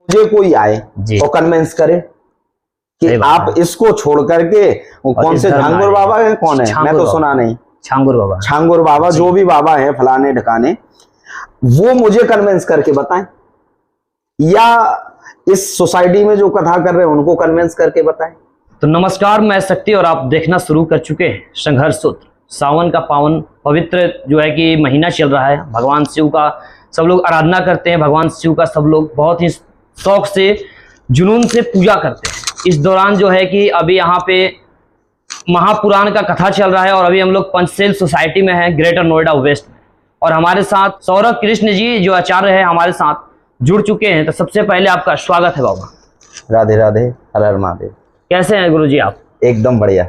मुझे कोई आए और कन्विंस करे कि आप इसको छोड़ करके वो कौन से झांगुर बाबा है, कौन है, मैं तो सुना नहीं, छांगुर बाबा जो भी बाबा है फलाने ढकाने, वो मुझे कन्विंस करके बताएं, या इस सोसाइटी में जो कथा कर रहे हैं उनको कन्विंस करके बताएं। तो नमस्कार, मैं शक्ति और आप देखना शुरू कर चुके हैं संघर्ष सूत्र। सावन का पावन पवित्र जो है कि महीना चल रहा है, भगवान शिव का सब लोग आराधना करते हैं, भगवान शिव का सब लोग बहुत ही शौक से जुनून से पूजा करते हैं। इस दौरान जो है कि अभी यहाँ पे महापुराण का कथा चल रहा है और अभी हम लोग पंचशील सोसाइटी में हैं, ग्रेटर नोएडा वेस्ट में, और हमारे साथ सौरभ कृष्ण जी जो आचार्य है हमारे साथ जुड़ चुके हैं। तो सबसे पहले आपका स्वागत है बाबा। राधे राधे, हर हर महादेव। कैसे हैं गुरु जी आप? एकदम बढ़िया।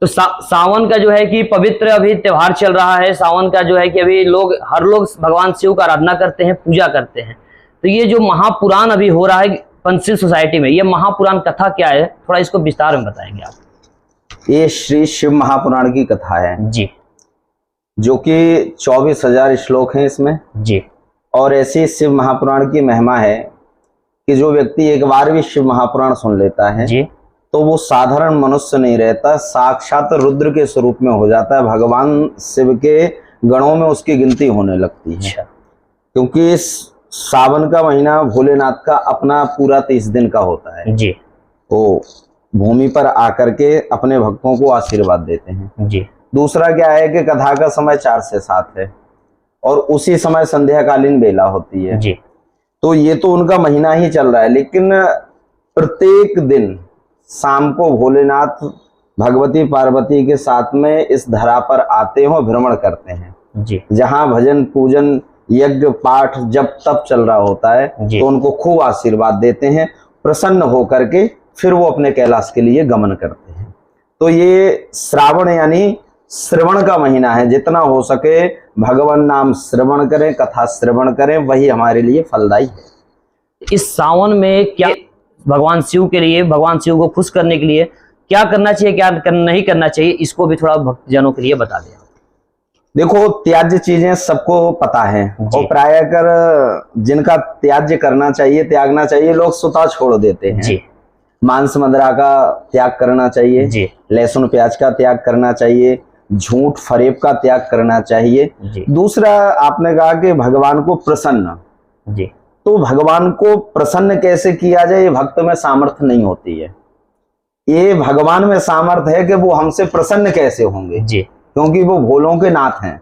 तो सावन का जो है कि पवित्र अभी त्योहार चल रहा है, सावन का जो है कि अभी हर लोग भगवान शिव का आराधना करते हैं, पूजा करते हैं। तो ये जो महापुराण अभी हो रहा है पंचशील सोसाइटी में, ये महापुराण कथा क्या है, थोड़ा इसको विस्तार में बताएंगे आप? ये श्री शिव महापुराण की कथा है जी, जो कि 24,000 श्लोक हैं इसमें जी। और ऐसी शिव महापुराण की महिमा है कि जो व्यक्ति एक बार भी शिव महापुराण सुन लेता है जी, तो वो साधारण मनुष्य नहीं रहता, साक्षात रुद्र के स्वरूप में हो जाता है। भगवान शिव के गणों में उसकी गिनती होने लगती है। क्योंकि इस सावन का महीना भोलेनाथ का अपना पूरा 30 दिन का होता है जी। वो भूमि पर आकर के अपने भक्तों को आशीर्वाद देते हैं जी। दूसरा क्या है कि कथा का समय 4 से 7 है और उसी समय संध्याकालीन बेला होती है जी। तो ये तो उनका महीना ही चल रहा है, लेकिन प्रत्येक दिन शाम को भोलेनाथ भगवती पार्वती के साथ में इस धरा पर आते हैं और भ्रमण करते हैं जी। जहाँ भजन पूजन यज्ञ पाठ जब तब चल रहा होता है तो उनको खूब आशीर्वाद देते हैं, प्रसन्न होकर के फिर वो अपने कैलाश के लिए गमन करते हैं। तो ये श्रावण यानी श्रवण का महीना है, जितना हो सके भगवान नाम श्रवण करें, कथा श्रवण करें, वही हमारे लिए फलदायी है। इस सावन में क्या भगवान शिव के लिए, भगवान शिव को खुश करने के लिए क्या करना चाहिए, क्या नहीं करना चाहिए, इसको भी थोड़ा भक्तजनों के लिए बता दें। देखो, त्याज्य चीजें सबको पता है और प्राय कर जिनका त्याज्य करना चाहिए, त्यागना चाहिए, लोग स्वतः छोड़ देते हैं जी। मांस मदिरा का त्याग करना चाहिए जी। लहसुन प्याज का त्याग करना चाहिए, झूठ फरेब का त्याग करना चाहिए जी। दूसरा आपने कहा कि भगवान को प्रसन्न जी, तो भगवान को प्रसन्न कैसे किया जाए, ये भक्त में सामर्थ्य नहीं होती है। ये भगवान में सामर्थ्य है कि वो हमसे प्रसन्न कैसे होंगे जी, क्योंकि वो भोलों के नाथ हैं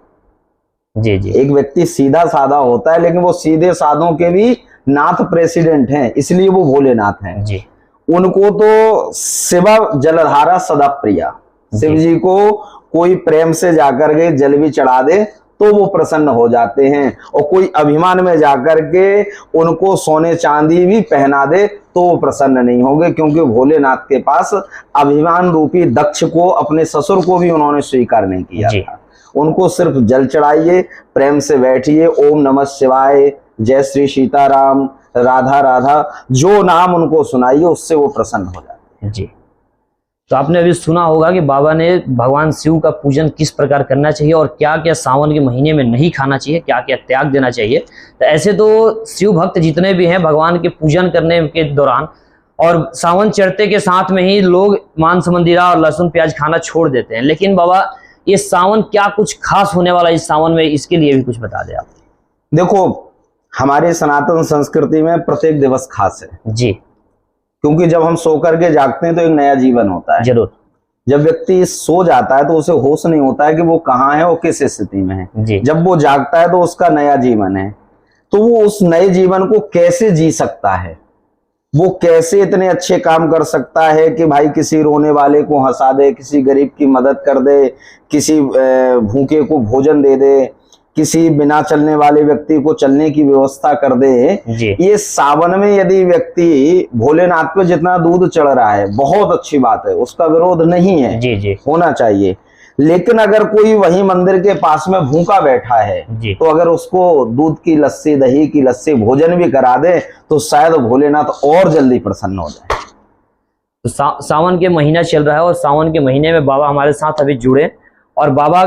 जी जी। एक व्यक्ति सीधा साधा होता है, लेकिन वो सीधे साधों के भी नाथ प्रेसिडेंट हैं, इसलिए वो भोलेनाथ हैं जी। उनको तो शिवा जलधारा सदा प्रिया, शिव जी को कोई प्रेम से जाकर के जल भी चढ़ा दे तो वो प्रसन्न हो जाते हैं, और कोई अभिमान में जाकर के उनको सोने चांदी भी पहना दे तो वो प्रसन्न नहीं होंगे, क्योंकि भोलेनाथ के पास अभिमान रूपी दक्ष को, अपने ससुर को भी उन्होंने स्वीकार नहीं किया था। उनको सिर्फ जल चढ़ाइए, प्रेम से बैठिए, ओम नमः शिवाय, जय श्री सीताराम, राधा राधा, जो नाम उनको सुनाइए उससे वो प्रसन्न हो जाते हैं जी। तो आपने अभी सुना होगा कि बाबा ने भगवान शिव का पूजन किस प्रकार करना चाहिए और क्या क्या सावन के महीने में नहीं खाना चाहिए, क्या क्या त्याग देना चाहिए। तो ऐसे तो शिव भक्त जितने भी हैं भगवान के पूजन करने के दौरान और सावन चढ़ते के साथ में ही लोग मांस मंदिरा और लहसुन प्याज खाना छोड़ देते हैं, लेकिन बाबा ये सावन क्या कुछ खास होने वाला है इस सावन में, इसके लिए भी कुछ बता दें आप। देखो, हमारे सनातन संस्कृति में प्रत्येक दिवस खास है जी, क्योंकि जब हम सो करके जागते हैं तो एक नया जीवन होता है। जरूर। जब व्यक्ति सो जाता है तो उसे होश नहीं होता है कि वो कहाँ है और किस स्थिति में है जी। जब वो जागता है तो उसका नया जीवन है, तो वो उस नए जीवन को कैसे जी सकता है, वो कैसे इतने अच्छे काम कर सकता है कि भाई किसी रोने वाले को हंसा दे, किसी गरीब की मदद कर दे, किसी भूखे को भोजन दे दे, किसी बिना चलने वाले व्यक्ति को चलने की व्यवस्था कर दे। ये सावन में यदि व्यक्ति भोलेनाथ पे जितना दूध चढ़ रहा है बहुत अच्छी बात है, उसका विरोध नहीं है जी जी। होना चाहिए, लेकिन अगर कोई वही मंदिर के पास में भूखा बैठा है तो अगर उसको दूध की लस्सी, दही की लस्सी, भोजन भी करा दे तो शायद भोलेनाथ और जल्दी प्रसन्न हो जाए। तो सावन के महीना चल रहा है और सावन के महीने में बाबा हमारे साथ अभी जुड़े, और बाबा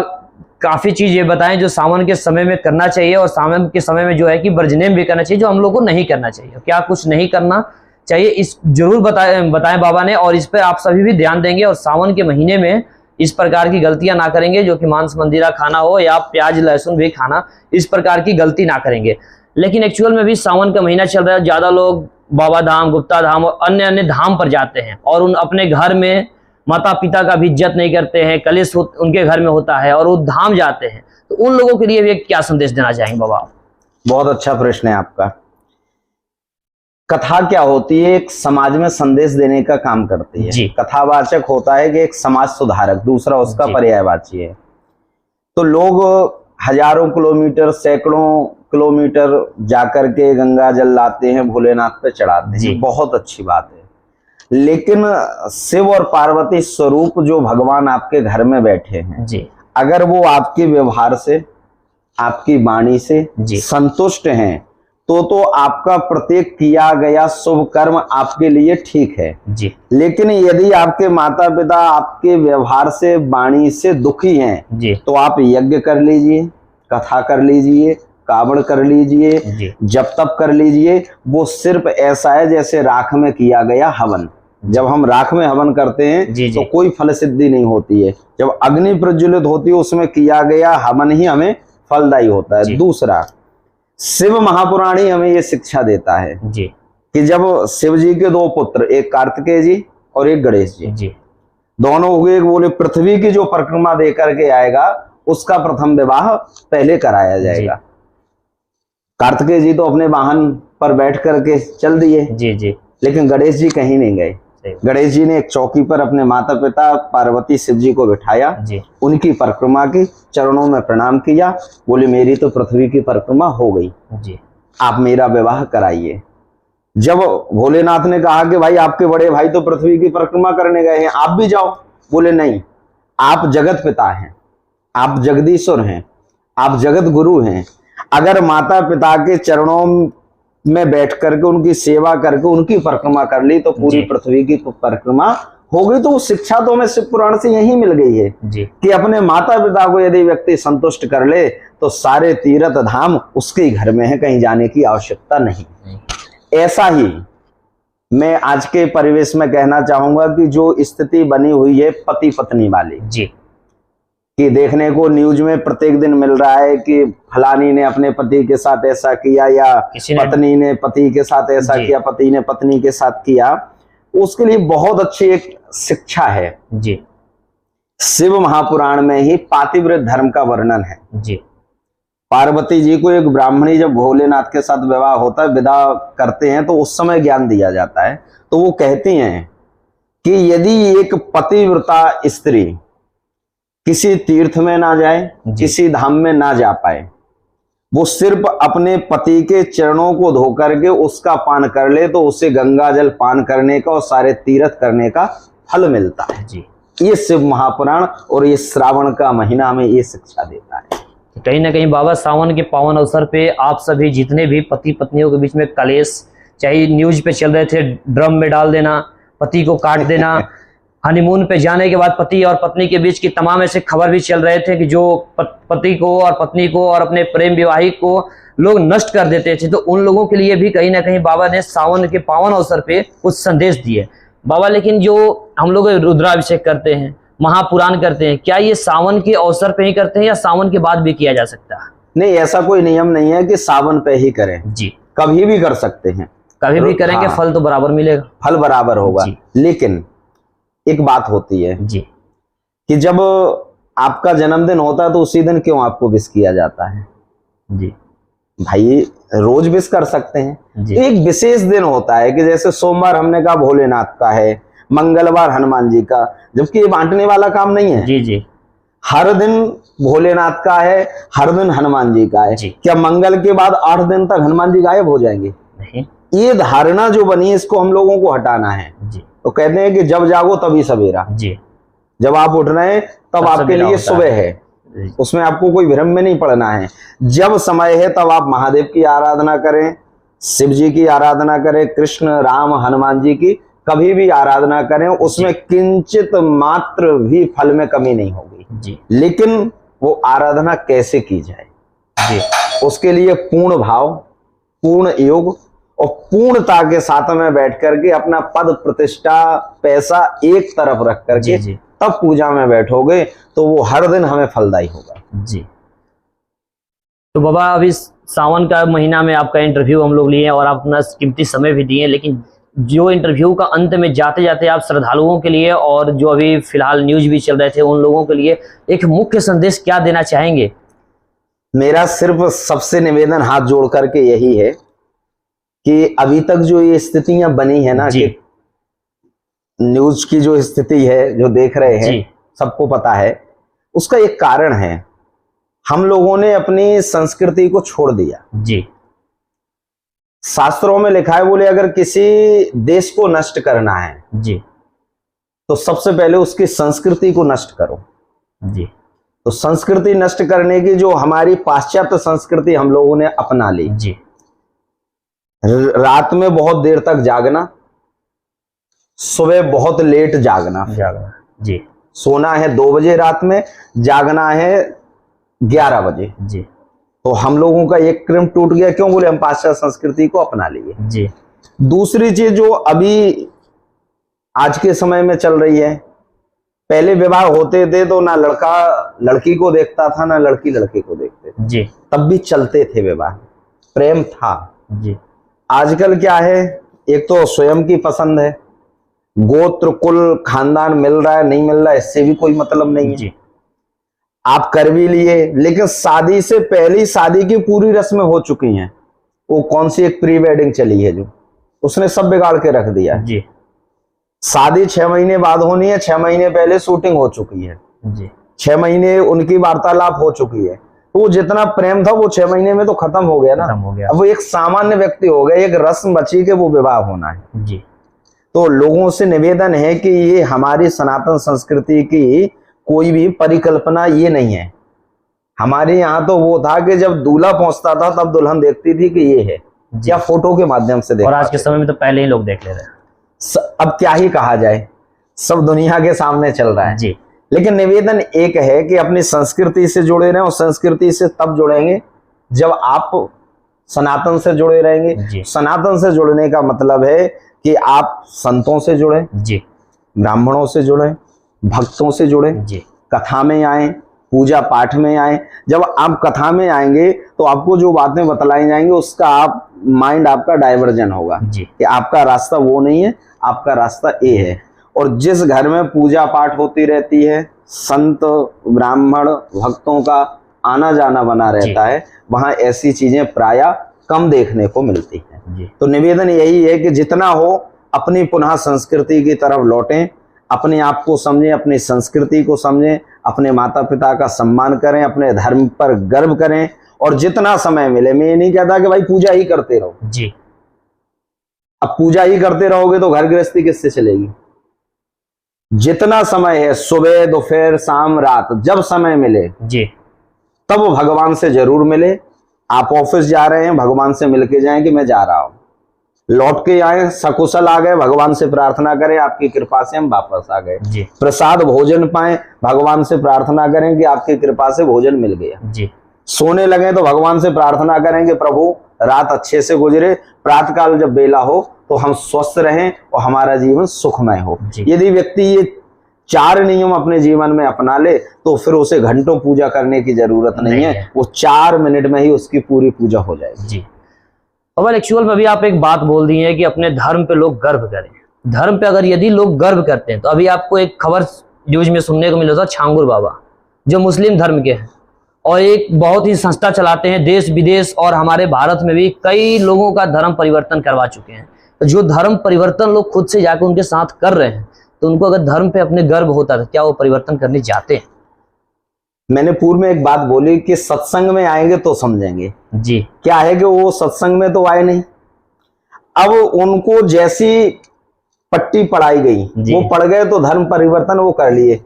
काफी चीज ये बताएं जो सावन के समय में करना चाहिए और सावन के समय में जो है कि वर्जनेम भी करना चाहिए, जो हम लोग को नहीं करना चाहिए, क्या कुछ नहीं करना चाहिए, इस जरूर बताएं बाबा ने, और इस पर आप सभी भी ध्यान देंगे और सावन के महीने में इस प्रकार की गलतियां ना करेंगे, जो कि मांस मंदिरा खाना हो या प्याज लहसुन भी खाना, इस प्रकार की गलती ना करेंगे। लेकिन एक्चुअल में भी सावन का महीना चल रहा है, ज्यादा लोग बाबा धाम, गुप्ता धाम और अन्य अन्य धाम पर जाते हैं और उन अपने घर में माता पिता का भी इज्जत नहीं करते हैं, कलेश उनके घर में होता है और वो धाम जाते हैं, तो उन लोगों के लिए भी क्या संदेश देना चाहेंगे बाबा? बहुत अच्छा प्रश्न है आपका। कथा क्या होती है? एक समाज में संदेश देने का काम करती है जी। कथावाचक होता है कि एक समाज सुधारक, दूसरा उसका पर्यायवाची है। तो लोग हजारों किलोमीटर, सैकड़ों किलोमीटर जाकर के गंगा जल लाते हैं, भोलेनाथ पे चढ़ाते हैं, बहुत अच्छी बात है। लेकिन शिव और पार्वती स्वरूप जो भगवान आपके घर में बैठे हैं जी, अगर वो आपके व्यवहार से, आपकी वाणी से संतुष्ट हैं तो आपका प्रत्येक किया गया शुभ कर्म आपके लिए ठीक है जी। लेकिन यदि आपके माता पिता आपके व्यवहार से, वाणी से दुखी हैं जी, तो आप यज्ञ कर लीजिए, कथा कर लीजिए, कावड़ कर लीजिए, जप तप कर लीजिए, वो सिर्फ ऐसा है जैसे राख में किया गया हवन। जब हम राख में हवन करते हैं जी, तो कोई फल सिद्धि नहीं होती है। जब अग्नि प्रज्वलित होती है उसमें किया गया हवन ही हमें फलदायी होता है। दूसरा, शिव महापुराणी हमें ये शिक्षा देता है जी, कि जब शिव जी के दो पुत्र, एक कार्तिकेय जी और एक गणेश जी, दोनों हुए, बोले पृथ्वी की जो परिक्रमा दे करके आएगा उसका प्रथम विवाह पहले कराया जाएगा। कार्तिकेय जी तो अपने वाहन पर बैठ करके चल दिए जी, लेकिन गणेश जी कहीं नहीं गए। गणेश जी ने एक चौकी पर अपने माता पिता पार्वती शिव जी को बिठाया, उनकी परिक्रमा की, चरणों में प्रणाम किया, बोले मेरी तो पृथ्वी की परिक्रमा हो गई जी, आप मेरा विवाह कराइए। जब भोलेनाथ ने कहा कि भाई आपके बड़े भाई तो पृथ्वी की परिक्रमा करने गए हैं, आप भी जाओ, बोले नहीं, आप जगत पिता हैं, आप जगदीश्वर हैं, आप जगत गुरु हैं, अगर माता पिता के चरणों में बैठ करके उनकी सेवा करके उनकी परिक्रमा कर ली तो पूरी पृथ्वी की परिक्रमा हो गई। तो वो शिक्षा तो हमें शिव पुराण से यही मिल गई है जी, कि अपने माता पिता को यदि व्यक्ति संतुष्ट कर ले तो सारे तीर्थ धाम उसके घर में है, कहीं जाने की आवश्यकता नहीं। ऐसा ही मैं आज के परिवेश में कहना चाहूंगा कि जो स्थिति बनी हुई है पति पत्नी वाली जी, कि देखने को न्यूज में प्रत्येक दिन मिल रहा है कि फलानी ने अपने पति के साथ ऐसा किया या पत्नी ने पति के साथ ऐसा किया, पति ने पत्नी के साथ किया, उसके लिए बहुत अच्छी एक शिक्षा है जी। शिव महापुराण में ही पातिव्रत धर्म का वर्णन है जी। पार्वती जी को एक ब्राह्मणी जब भोलेनाथ के साथ विवाह होता है, विदा करते हैं, तो उस समय ज्ञान दिया जाता है। तो वो कहती हैं कि यदि एक पतिव्रता स्त्री किसी तीर्थ में ना जाए, किसी धाम में ना जा पाए, वो सिर्फ अपने पति के चरणों को धो करके उसका पान कर ले तो उसे गंगा जल पान करने का और सारे तीर्थ करने का फल मिलता है जी। ये शिव महापुराण और ये श्रावण का महीना हमें ये शिक्षा देता है। कहीं ना कहीं बाबा सावन के पावन अवसर पे आप सभी जितने भी पति पत्नियों के बीच में कलेश, चाहे न्यूज पे चल रहे थे ड्रम में डाल देना, पति को काट देना, हनीमून पे जाने के बाद पति और पत्नी के बीच की तमाम ऐसे खबर भी चल रहे थे कि जो पति को और पत्नी को और अपने प्रेम विवाहिक को लोग नष्ट कर देते थे, तो उन लोगों के लिए भी कहीं ना कहीं बाबा ने सावन के पावन अवसर पे कुछ संदेश दिए बाबा। लेकिन जो हम लोग रुद्राभिषेक करते हैं, महापुराण करते हैं, क्या ये सावन के अवसर पे ही करते हैं या सावन के बाद भी किया जा सकता है? नहीं, ऐसा कोई नियम नहीं है कि सावन पे ही करें जी, कभी भी कर सकते हैं, कभी भी करेंगे। हाँ, फल तो बराबर मिलेगा, फल बराबर होगा। लेकिन एक बात होती है जी, कि जब आपका जन्मदिन होता है तो उसी दिन क्यों आपको विश किया जाता है जी? भाई रोज विश कर सकते हैं जी। एक विशेष दिन होता है कि जैसे सोमवार हमने कहा भोलेनाथ का है, मंगलवार हनुमान जी का, जबकि ये बांटने वाला काम नहीं है जी जी। हर दिन भोलेनाथ का है, हर दिन हनुमान जी का है जी। क्या मंगल के बाद 8 दिन तक हनुमान जी गायब हो जाएंगे? नहीं। ये धारणा जो बनी है इसको हम लोगों को हटाना है जी। तो कहते हैं कि जब जागो तभी सवेरा जी। जब आप उठ रहे हैं तब आपके लिए सुबह है, उसमें आपको कोई भ्रम में नहीं पड़ना है। जब समय है तब आप महादेव की आराधना करें, शिव जी की आराधना करें, कृष्ण राम हनुमान जी की कभी भी आराधना करें, उसमें किंचित मात्र भी फल में कमी नहीं होगी जी। लेकिन वो आराधना कैसे की जाए जी, उसके लिए पूर्ण भाव, पूर्ण योग और पूर्णता के साथ में बैठ करके अपना पद प्रतिष्ठा पैसा एक तरफ रख करके जी, तब पूजा में बैठोगे तो वो हर दिन हमें फलदायी होगा। जी। तो बाबा अभी सावन का महीना में आपका इंटरव्यू हम लोग लिए हैं और आप अपना कीमती समय भी दिए, लेकिन जो इंटरव्यू का अंत में जाते जाते आप श्रद्धालुओं के लिए और जो अभी फिलहाल न्यूज भी चल रहे थे उन लोगों के लिए एक मुख्य संदेश क्या देना चाहेंगे? मेरा सिर्फ सबसे निवेदन हाथ जोड़ करके यही है कि अभी तक जो ये स्थितियां बनी है ना, कि न्यूज की जो स्थिति है जो देख रहे हैं सबको पता है, उसका एक कारण है, हम लोगों ने अपनी संस्कृति को छोड़ दिया। जी, शास्त्रों में लिखा है, बोले अगर किसी देश को नष्ट करना है जी, तो सबसे पहले उसकी संस्कृति को नष्ट करो। जी, तो संस्कृति नष्ट करने की जो हमारी पाश्चात्य संस्कृति हम लोगों ने अपना ली, जी, रात में बहुत देर तक जागना, सुबह बहुत लेट जागना, जी, सोना है 2 बजे रात में, जागना है 11 बजे। जी, तो हम लोगों का एक क्रम टूट गया, क्यों? बोले हम पाश्चात्य संस्कृति को अपना लिए। जी, दूसरी चीज जो अभी आज के समय में चल रही है, पहले विवाह होते थे तो ना लड़का लड़की को देखता था ना लड़की लड़के को देखते थे, जी, तब भी चलते थे विवाह, प्रेम था। जी, आजकल क्या है, एक तो स्वयं की पसंद है, गोत्र कुल खानदान मिल रहा है नहीं मिल रहा है इससे भी कोई मतलब नहीं है। जी, आप कर भी लिए, लेकिन शादी से पहली शादी की पूरी रस्में हो चुकी हैं। वो कौन सी एक प्री वेडिंग चली है जो उसने सब बिगाड़ के रख दिया है। जी, शादी 6 महीने बाद होनी है, 6 महीने पहले शूटिंग हो चुकी है, जी, 6 महीने उनकी वार्तालाप हो चुकी है। तो वो जितना प्रेम था वो 6 महीने में तो खत्म हो गया ना, खत्म हो गया। अब वो एक सामान्य व्यक्ति हो गया, एक रस्म बची के वो विवाह होना है। जी, तो लोगों से निवेदन है कि ये हमारी सनातन संस्कृति की कोई भी परिकल्पना ये नहीं है। हमारे यहाँ तो वो था कि जब दूल्हा पहुंचता था तब दुल्हन देखती थी कि ये है, या फोटो के माध्यम से देखा। और आज के समय में तो पहले ही लोग देख ले रहे हैं। अब क्या ही कहा जाए, सब दुनिया के सामने चल रहा है। जी, लेकिन निवेदन एक है कि अपनी संस्कृति से जुड़े रहें, और संस्कृति से तब जुड़ेंगे जब आप सनातन से जुड़े रहेंगे। सनातन से जुड़ने का मतलब है कि आप संतों से जुड़े, जी, ब्राह्मणों से जुड़े, भक्तों से जुड़े, जी, कथा में आए, पूजा पाठ में आए। जब आप कथा में आएंगे तो आपको जो बातें बतलाई जाएंगी उसका आप माइंड आपका डाइवर्जन होगा कि आपका रास्ता वो नहीं है, आपका रास्ता ये है। और जिस घर में पूजा पाठ होती रहती है, संत ब्राह्मण भक्तों का आना जाना बना रहता है, वहां ऐसी चीजें प्रायः कम देखने को मिलती हैं। तो निवेदन यही है कि जितना हो अपनी पुनः संस्कृति की तरफ लौटें, अपने आप को समझें, अपनी संस्कृति को समझें, अपने माता पिता का सम्मान करें, अपने धर्म पर गर्व करें, और जितना समय मिले, मैं ये नहीं कहता कि भाई पूजा ही करते रहो जी। अब पूजा ही करते रहोगे तो घर गृहस्थी किससे चलेगी? जितना समय है, सुबह दोपहर शाम रात, जब समय मिले जी, तब भगवान से जरूर मिले। आप ऑफिस जा रहे हैं, भगवान से मिलके जाएं कि मैं जा रहा हूं, लौट के आए सकुशल आ गए, भगवान से प्रार्थना करें आपकी कृपा से हम वापस आ गए। प्रसाद भोजन पाएं, भगवान से प्रार्थना करें कि आपकी कृपा से भोजन मिल गया। जी। सोने लगे तो भगवान से प्रार्थना करें कि प्रभु रात अच्छे से गुजरे, प्रातःकाल जब बेला हो तो हम स्वस्थ रहें और हमारा जीवन सुखमय हो। यदि व्यक्ति ये 4 नियम अपने जीवन में अपना ले तो फिर उसे घंटों पूजा करने की जरूरत नहीं है, वो 4 मिनट में ही उसकी पूरी पूजा हो जाएगी। जी। अब एक्चुअल में अभी आप एक बात बोल दी है कि अपने धर्म पे लोग गर्व करें। धर्म पे अगर यदि लोग गर्व करते हैं तो अभी आपको एक खबर न्यूज में सुनने को मिला था, छांगुर बाबा जो मुस्लिम धर्म के हैं और एक बहुत ही संस्था चलाते हैं, देश विदेश और हमारे भारत में भी कई लोगों का धर्म परिवर्तन करवा चुके हैं। तो जो धर्म परिवर्तन लोग खुद से जाकर उनके साथ कर रहे हैं, तो उनको अगर धर्म पे अपने गर्व होता तो क्या वो परिवर्तन करने जाते हैं? मैंने पूर्व में एक बात बोली कि सत्संग में आएंगे तो समझेंगे। जी। क्या है कि वो सत्संग में तो आए नहीं, अब उनको जैसी पट्टी पढ़ाई गई वो पढ़ गए तो धर्म परिवर्तन वो कर लिए।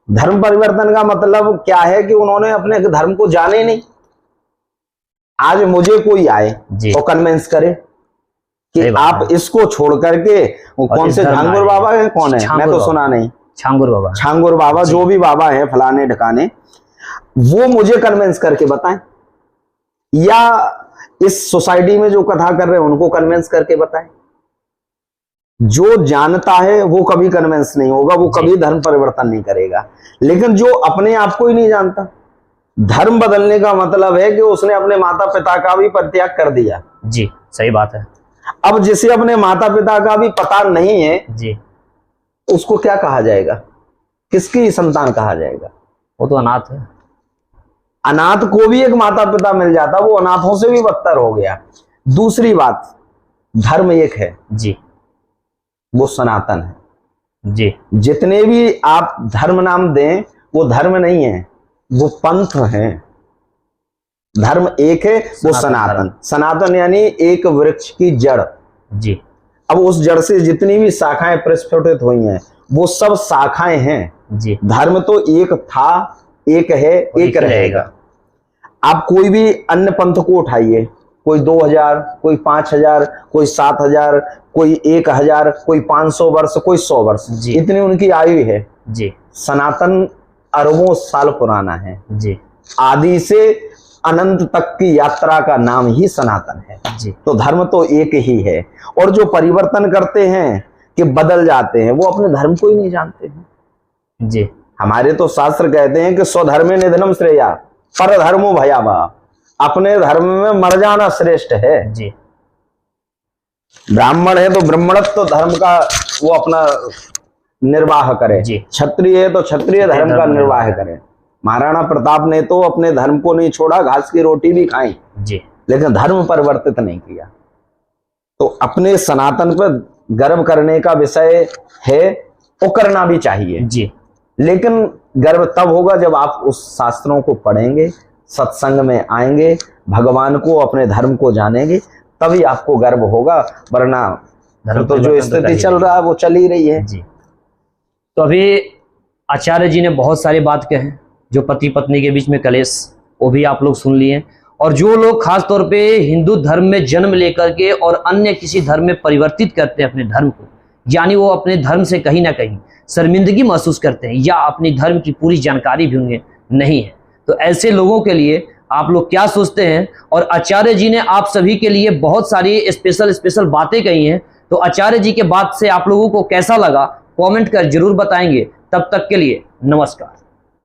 धर्म परिवर्तन का मतलब क्या है कि उन्होंने अपने धर्म को जाने नहीं। आज मुझे कोई आए तो कन्विंस करे कि आप इसको छोड़ करके, वो कौन से छांगुर बाबा है, कौन है मैं तो सुना नहीं, छांगुर बाबा, छांगुर बाबा जो भी बाबा है फलाने ढकाने, वो मुझे कन्विंस करके बताएं, या इस सोसाइटी में जो कथा कर रहे हैं उनको कन्विंस करके बताएं। जो जानता है वो कभी कन्विंस नहीं होगा, वो कभी धर्म परिवर्तन नहीं करेगा। लेकिन जो अपने आप को ही नहीं जानता, धर्म बदलने का मतलब है कि उसने अपने माता पिता का भी परित्याग कर दिया। जी सही बात है। अब जिसे अपने माता पिता का भी पता नहीं है जी, उसको क्या कहा जाएगा, किसकी संतान कहा जाएगा? वो तो अनाथ है। अनाथ को भी एक माता पिता मिल जाता, वो अनाथों से भी बदतर हो गया। दूसरी बात, धर्म एक है जी, वो सनातन है। जी, जितने भी आप धर्म नाम दें वो धर्म नहीं है, वो पंथ है। धर्म एक है, वो सनातन। सनातन यानी एक वृक्ष की जड़। जी, अब उस जड़ से जितनी भी शाखाएं प्रस्फुटित हुई हैं वो सब शाखाएं हैं। जी, धर्म तो एक था, एक है, एक रहेगा। आप कोई भी अन्य पंथ को उठाइए, कोई 2000, कोई 5000, कोई 7000, कोई 1000, कोई 500 वर्ष, कोई 100 वर्ष, इतनी उनकी आयु है। जी, सनातन अरबों साल पुराना है। जी, आदि से अनंत तक की यात्रा का नाम ही सनातन है। जी, तो धर्म तो एक ही है। और जो परिवर्तन करते हैं कि बदल जाते हैं, वो अपने धर्म को ही नहीं जानते हैं। जी, हमारे तो शास्त्र कहते हैं कि स्वधर्मे निधनम श्रेया पर धर्मो भयावह, अपने धर्म में मर जाना श्रेष्ठ है। जी, ब्राह्मण है तो ब्राह्मणत्व धर्म का वो अपना निर्वाह करे, क्षत्रिय है तो क्षत्रिय धर्म का निर्वाह करे। महाराणा प्रताप ने तो अपने धर्म को नहीं छोड़ा, घास की रोटी भी खाई, लेकिन धर्म परिवर्तित नहीं किया। तो अपने सनातन पर गर्व करने का विषय है, वो करना भी चाहिए जी। लेकिन गर्व तब होगा जब आप उस शास्त्रों को पढ़ेंगे, सत्संग में आएंगे, भगवान को, अपने धर्म को जानेंगे, तभी आपको गर्व होगा। वरना तो जो स्थिति चल रहा है वो चल ही रही है जी। तो अभी आचार्य जी ने बहुत सारी बात कहे, जो पति पत्नी के बीच में कलेश, वो भी आप लोग सुन लिए। और जो लोग खास तौर पे हिंदू धर्म में जन्म लेकर के और अन्य किसी धर्म में परिवर्तित करते हैं अपने धर्म को, यानी वो अपने धर्म से कहीं ना कहीं शर्मिंदगी महसूस करते हैं या अपनी धर्म की पूरी जानकारी भी उन्हें नहीं है, तो ऐसे लोगों के लिए आप लोग क्या सोचते हैं? और आचार्य जी ने आप सभी के लिए बहुत सारी स्पेशल बातें कही हैं, तो आचार्य जी के बात से आप लोगों को कैसा लगा कमेंट कर जरूर बताएंगे। तब तक के लिए नमस्कार।